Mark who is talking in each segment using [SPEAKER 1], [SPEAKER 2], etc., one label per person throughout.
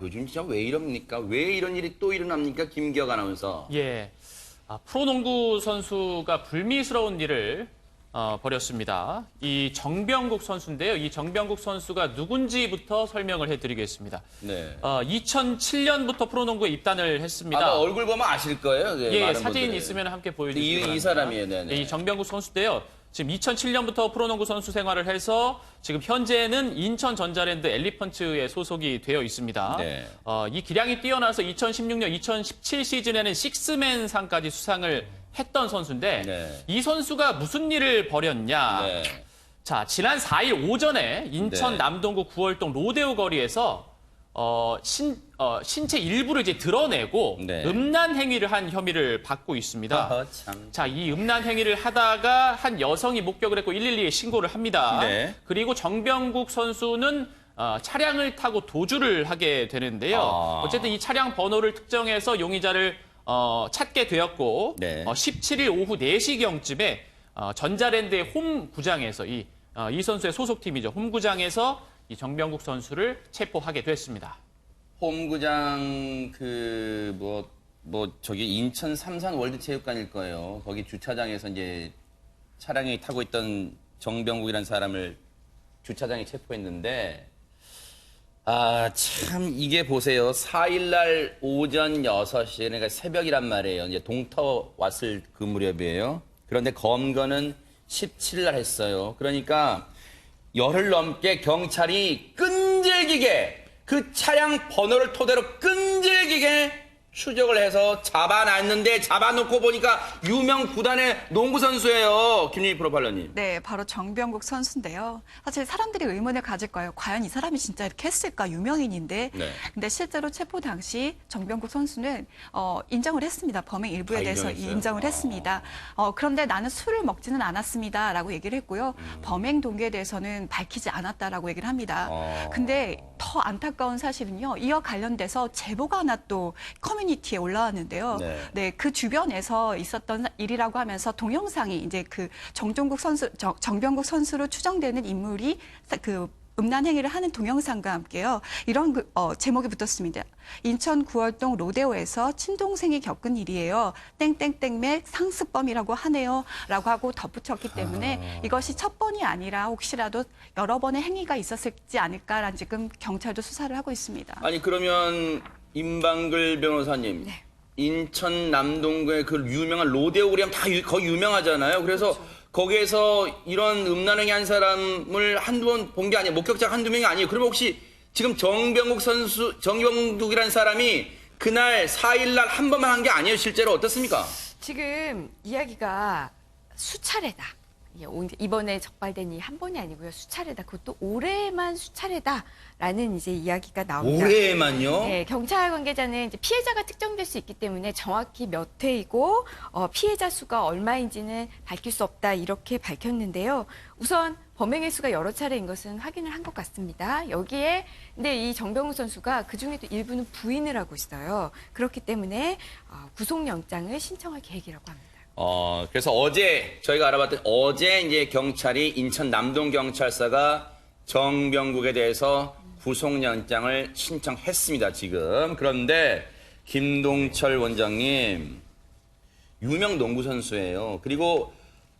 [SPEAKER 1] 요즘 진짜 왜 이럽니까? 왜 이런 일이 또 일어납니까? 김기혁 아나운서.
[SPEAKER 2] 예. 프로농구 선수가 불미스러운 일을 벌였습니다. 이 정병국 선수인데요. 이 정병국 선수가 누군지부터 설명을 해드리겠습니다.
[SPEAKER 1] 네.
[SPEAKER 2] 2007년부터 프로농구에 입단을 했습니다.
[SPEAKER 1] 아마 얼굴 보면 아실 거예요. 네,
[SPEAKER 2] 예,
[SPEAKER 1] 많은
[SPEAKER 2] 사진
[SPEAKER 1] 분들이.
[SPEAKER 2] 있으면 함께 보여주시기
[SPEAKER 1] 이
[SPEAKER 2] 바랍니다.
[SPEAKER 1] 사람이에요. 네네.
[SPEAKER 2] 이 정병국 선수인데요. 지금 2007년부터 프로농구 선수 생활을 해서 지금 현재는 인천 전자랜드 엘리펀츠에 소속이 되어 있습니다.
[SPEAKER 1] 네.
[SPEAKER 2] 이 기량이 뛰어나서 2016년, 2017 시즌에는 식스맨 상까지 수상을 했던 선수인데
[SPEAKER 1] 네.
[SPEAKER 2] 이 선수가 무슨 일을 벌였냐.
[SPEAKER 1] 네.
[SPEAKER 2] 자, 지난 4일 오전에 인천
[SPEAKER 1] 네.
[SPEAKER 2] 남동구 구월동 로데오 거리에서 신체 일부를 이제 드러내고
[SPEAKER 1] 네.
[SPEAKER 2] 음란 행위를 한 혐의를 받고 있습니다.
[SPEAKER 1] 참.
[SPEAKER 2] 자, 이 음란 행위를 하다가 한 여성이 목격을 했고 112에 신고를 합니다.
[SPEAKER 1] 네.
[SPEAKER 2] 그리고 정병국 선수는 차량을 타고 도주를 하게 되는데요. 어쨌든 이 차량 번호를 특정해서 용의자를 찾게 되었고
[SPEAKER 1] 네.
[SPEAKER 2] 17일 오후 4시경쯤에 전자랜드의 홈구장에서 이 선수의 소속팀이죠. 홈구장에서 이 정병국 선수를 체포하게 됐습니다.
[SPEAKER 1] 홈구장 저기 인천 삼산 월드체육관일 거예요. 거기 주차장에서 이제 차량이 타고 있던 정병국이라는 사람을 주차장에 체포했는데 참 이게 보세요. 4일날 오전 6시 그러니까 새벽이란 말이에요. 이제 동터 왔을 그 무렵이에요. 그런데 검거는 17일 날 했어요. 그러니까 열흘 넘게 경찰이 끈질기게 그 차량 번호를 토대로 끈질기게 추적을 해서 잡아놨는데 잡아놓고 보니까 유명 구단의 농구 선수예요. 김유희 프로파일러님.
[SPEAKER 3] 네, 바로 정병국 선수인데요. 사실 사람들이 의문을 가질 거예요. 과연 이 사람이 진짜 이렇게 했을까? 유명인인데.
[SPEAKER 1] 네.
[SPEAKER 3] 근데 실제로 체포 당시 정병국 선수는 인정을 했습니다. 범행 일부에
[SPEAKER 1] 다
[SPEAKER 3] 대해서
[SPEAKER 1] 인정했어요?
[SPEAKER 3] 인정을 했습니다. 그런데 나는 술을 먹지는 않았습니다라고 얘기를 했고요. 범행 동기에 대해서는 밝히지 않았다라고 얘기를 합니다. 근데 더 안타까운 사실은요. 이와 관련돼서 제보가 하나 또 커뮤니티에 올라왔는데요.
[SPEAKER 1] 네.
[SPEAKER 3] 그 주변에서 있었던 일이라고 하면서 동영상이 이제 그 정병국 선수로 추정되는 인물이 그 음란 행위를 하는 동영상과 함께요. 이런 제목이 붙었습니다. 인천 구월동 로데오에서 친동생이 겪은 일이에요. 땡땡땡매 상습범이라고 하네요. 라고 하고 덧붙였기 때문에 이것이 첫 번이 아니라 혹시라도 여러 번의 행위가 있었을지 않을까라는 지금 경찰도 수사를 하고 있습니다.
[SPEAKER 1] 아니 그러면 임방글 변호사님.
[SPEAKER 3] 네.
[SPEAKER 1] 인천 남동구의 그 유명한 로데오 그냥 다 거기 유명하잖아요. 그래서 거기에서 이런 음란행위 한 사람을 한두 번 본 게 아니에요. 목격자 한두 명이 아니에요. 그러면 혹시 지금 정병국이라는 사람이 그날 4일날 한 번만 한 게 아니에요. 실제로 어떻습니까?
[SPEAKER 4] 지금 이야기가 수차례다. 이번에 적발된 이 한 번이 아니고요. 수차례다. 그것도 올해만 수차례다라는 이제 이야기가 나옵니다.
[SPEAKER 1] 올해만요?
[SPEAKER 4] 네, 경찰 관계자는 이제 피해자가 특정될 수 있기 때문에 정확히 몇 회이고 피해자 수가 얼마인지는 밝힐 수 없다 이렇게 밝혔는데요. 우선 범행 횟수가 여러 차례인 것은 확인을 한 것 같습니다. 여기에 근데 이 정병훈 선수가 그 중에도 일부는 부인을 하고 있어요. 그렇기 때문에 구속영장을 신청할 계획이라고 합니다.
[SPEAKER 1] 그래서 어제 저희가 알아봤더니 어제 이제 경찰이 인천 남동경찰서가 정병국에 대해서 구속영장을 신청했습니다, 지금. 그런데 김동철 원장님, 유명 농구 선수예요. 그리고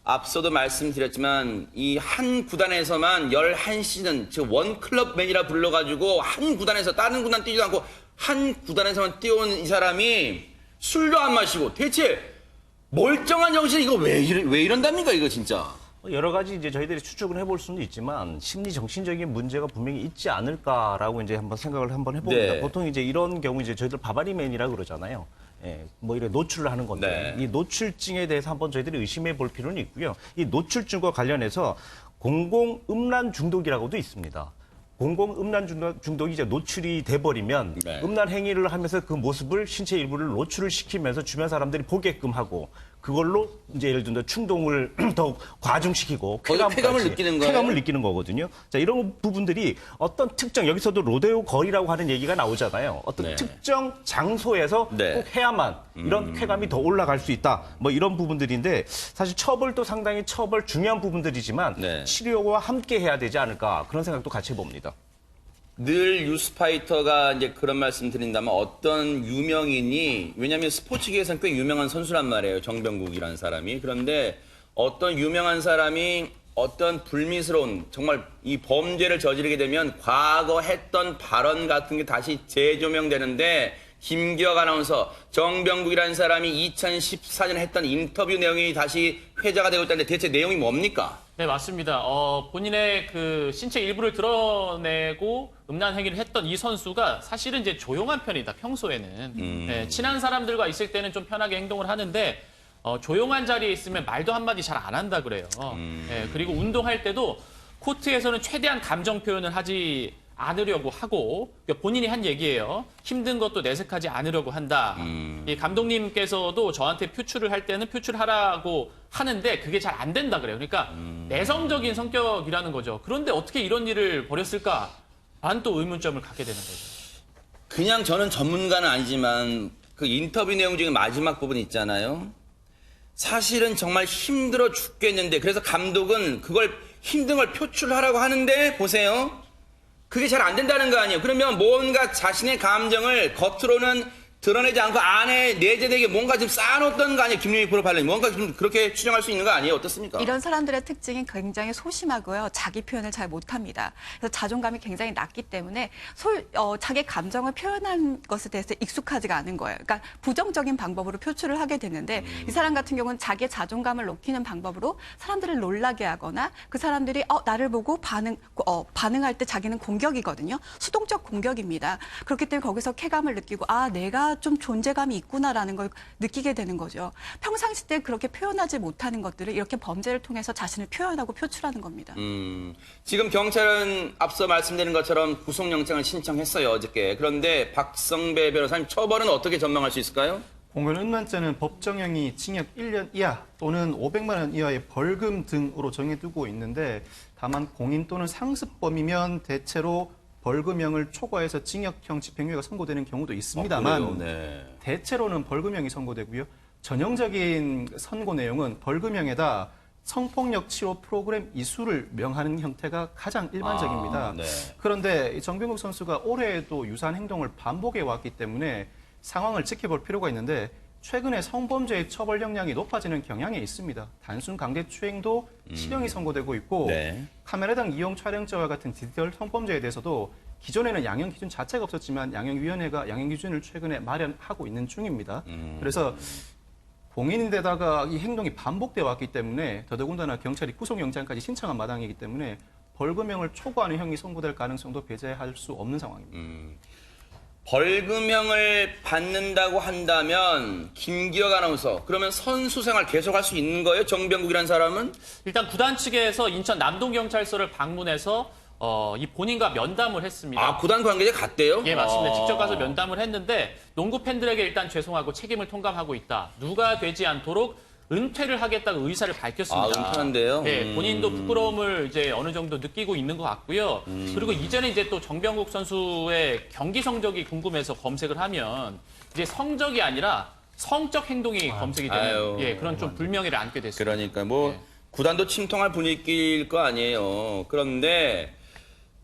[SPEAKER 1] 앞서도 말씀드렸지만 이 한 구단에서만 11시즌, 즉 원클럽맨이라 불러가지고 한 구단에서 다른 구단 뛰지도 않고 한 구단에서만 뛰어온 이 사람이 술도 안 마시고 대체 멀쩡한 정신 이거 왜 이런답니까 이거 진짜?
[SPEAKER 5] 여러 가지 이제 저희들이 추측을 해볼 수는 있지만 심리 정신적인 문제가 분명히 있지 않을까라고 이제 한번 생각을 한번 해봅니다.
[SPEAKER 1] 네.
[SPEAKER 5] 보통 이제 이런 경우 이제 저희들 바바리맨이라 그러잖아요. 예, 뭐 이렇게 노출을 하는 건데
[SPEAKER 1] 네.
[SPEAKER 5] 이 노출증에 대해서 한번 저희들이 의심해 볼 필요는 있고요. 이 노출증과 관련해서 공공 음란 중독이라고도 있습니다. 공공 음란 중독이 이제 노출이 돼버리면
[SPEAKER 1] 네.
[SPEAKER 5] 음란 행위를 하면서 그 모습을 신체 일부를 노출을 시키면서 주변 사람들이 보게끔 하고 그걸로 이제 예를 들면 충동을 더 과중시키고
[SPEAKER 1] 쾌감을 느끼는 거예요?
[SPEAKER 5] 쾌감을 느끼는 거거든요. 자, 이런 부분들이 어떤 특정 여기서도 로데오 거리라고 하는 얘기가 나오잖아요. 어떤
[SPEAKER 1] 네.
[SPEAKER 5] 특정 장소에서
[SPEAKER 1] 네.
[SPEAKER 5] 꼭 해야만 이런 쾌감이 더 올라갈 수 있다. 뭐 이런 부분들인데 사실 처벌도 상당히 중요한 부분들이지만
[SPEAKER 1] 네.
[SPEAKER 5] 치료와 함께 해야 되지 않을까 그런 생각도 같이 해봅니다.
[SPEAKER 1] 늘 뉴스파이터가 이제 그런 말씀 드린다면 어떤 유명인이, 왜냐하면 스포츠계에서는 꽤 유명한 선수란 말이에요. 정병국이라는 사람이. 그런데 어떤 유명한 사람이 어떤 불미스러운 정말 이 범죄를 저지르게 되면 과거 했던 발언 같은 게 다시 재조명되는데, 김기혁 아나운서, 정병국이라는 사람이 2014년에 했던 인터뷰 내용이 다시 회자가 되고 있다는데 대체 내용이 뭡니까?
[SPEAKER 2] 네, 맞습니다. 본인의 그 신체 일부를 드러내고 음란 행위를 했던 이 선수가 사실은 이제 조용한 편이다, 평소에는. 네, 친한 사람들과 있을 때는 좀 편하게 행동을 하는데, 조용한 자리에 있으면 말도 한마디 잘 안 한다 그래요. 네, 그리고 운동할 때도 코트에서는 최대한 감정 표현을 하지 않으려고 하고, 그러니까 본인이 한 얘기예요. 힘든 것도 내색하지 않으려고 한다. 이 감독님께서도 저한테 표출을 할 때는 표출하라고 하는데 그게 잘 안 된다 그래요. 그러니까 내성적인 성격이라는 거죠. 그런데 어떻게 이런 일을 벌였을까? 난 또 의문점을 갖게 되는 거죠.
[SPEAKER 1] 그냥 저는 전문가는 아니지만 그 인터뷰 내용 중에 마지막 부분 있잖아요. 사실은 정말 힘들어 죽겠는데, 그래서 감독은 그걸 힘든 걸 표출하라고 하는데 보세요. 그게 잘 안 된다는 거 아니에요. 그러면 뭔가 자신의 감정을 겉으로는 드러내지 않고 안에 내재되게 뭔가 좀 쌓아놓던 거 아니에요. 김용희 프로파일러님. 뭔가 좀 그렇게 추정할 수 있는 거 아니에요? 어떻습니까?
[SPEAKER 3] 이런 사람들의 특징이 굉장히 소심하고요. 자기 표현을 잘 못합니다. 그래서 자존감이 굉장히 낮기 때문에 자기 감정을 표현한 것에 대해서 익숙하지가 않은 거예요. 그러니까 부정적인 방법으로 표출을 하게 되는데 이 사람 같은 경우는 자기의 자존감을 높이는 방법으로 사람들을 놀라게 하거나 그 사람들이 나를 보고 반응할 때 자기는 공격이거든요. 수동적 공격입니다. 그렇기 때문에 거기서 쾌감을 느끼고 내가 좀 존재감이 있구나라는 걸 느끼게 되는 거죠. 평상시 때 그렇게 표현하지 못하는 것들을 이렇게 범죄를 통해서 자신을 표현하고 표출하는 겁니다.
[SPEAKER 1] 지금 경찰은 앞서 말씀드린 것처럼 구속영장을 신청했어요, 어저께. 그런데 박성배 변호사님, 처벌은 어떻게 전망할 수 있을까요?
[SPEAKER 6] 공연 음란죄는 법정형이 징역 1년 이하 또는 500만 원 이하의 벌금 등으로 정해두고 있는데, 다만 공인 또는 상습범이면 대체로 벌금형을 초과해서 징역형 집행유예가 선고되는 경우도 있습니다만 대체로는 벌금형이 선고되고요. 전형적인 선고 내용은 벌금형에다 성폭력 치료 프로그램 이수를 명하는 형태가 가장 일반적입니다. 그런데 정병국 선수가 올해에도 유사한 행동을 반복해 왔기 때문에 상황을 지켜볼 필요가 있는데, 최근에 성범죄의 처벌 형량이 높아지는 경향이 있습니다. 단순 강제추행도 실형이 선고되고 있고 카메라등 이용 촬영죄와 같은 디지털 성범죄에 대해서도 기존에는 양형 기준 자체가 없었지만 양형위원회가 양형 기준을 최근에 마련하고 있는 중입니다. 그래서 공인인데다가 이 행동이 반복돼 왔기 때문에 더더군다나 경찰이 구속영장까지 신청한 마당이기 때문에 벌금형을 초과하는 형이 선고될 가능성도 배제할 수 없는 상황입니다.
[SPEAKER 1] 벌금형을 받는다고 한다면 김기혁 아나운서, 그러면 선수 생활 계속할 수 있는 거예요? 정병국이라는 사람은?
[SPEAKER 2] 일단 구단 측에서 인천 남동경찰서를 방문해서 이 본인과 면담을 했습니다.
[SPEAKER 1] 구단 관계자 갔대요?
[SPEAKER 2] 예, 맞습니다. 직접 가서 면담을 했는데 농구 팬들에게 일단 죄송하고 책임을 통감하고 있다. 누가 되지 않도록 은퇴를 하겠다고 의사를 밝혔습니다.
[SPEAKER 1] 은퇴한대요?
[SPEAKER 2] 예, 본인도 부끄러움을 이제 어느 정도 느끼고 있는 것 같고요. 그리고 이전에 이제 또 정병국 선수의 경기 성적이 궁금해서 검색을 하면 이제 성적이 아니라 성적 행동이 검색이 되는 그런 좀 불명예를 안게 됐습니다.
[SPEAKER 1] 그러니까 구단도 침통할 분위기일 거 아니에요. 그런데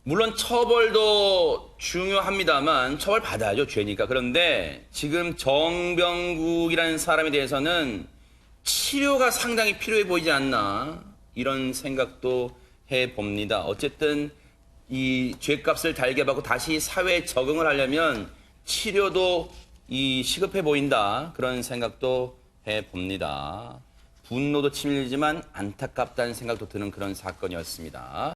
[SPEAKER 1] 물론 처벌도 중요합니다만 처벌 받아야죠, 죄니까. 그런데 지금 정병국이라는 사람에 대해서는 치료가 상당히 필요해 보이지 않나, 이런 생각도 해봅니다. 어쨌든 이 죄값을 달게 받고 다시 사회에 적응을 하려면 치료도 시급해 보인다, 그런 생각도 해봅니다. 분노도 치밀지만 안타깝다는 생각도 드는 그런 사건이었습니다.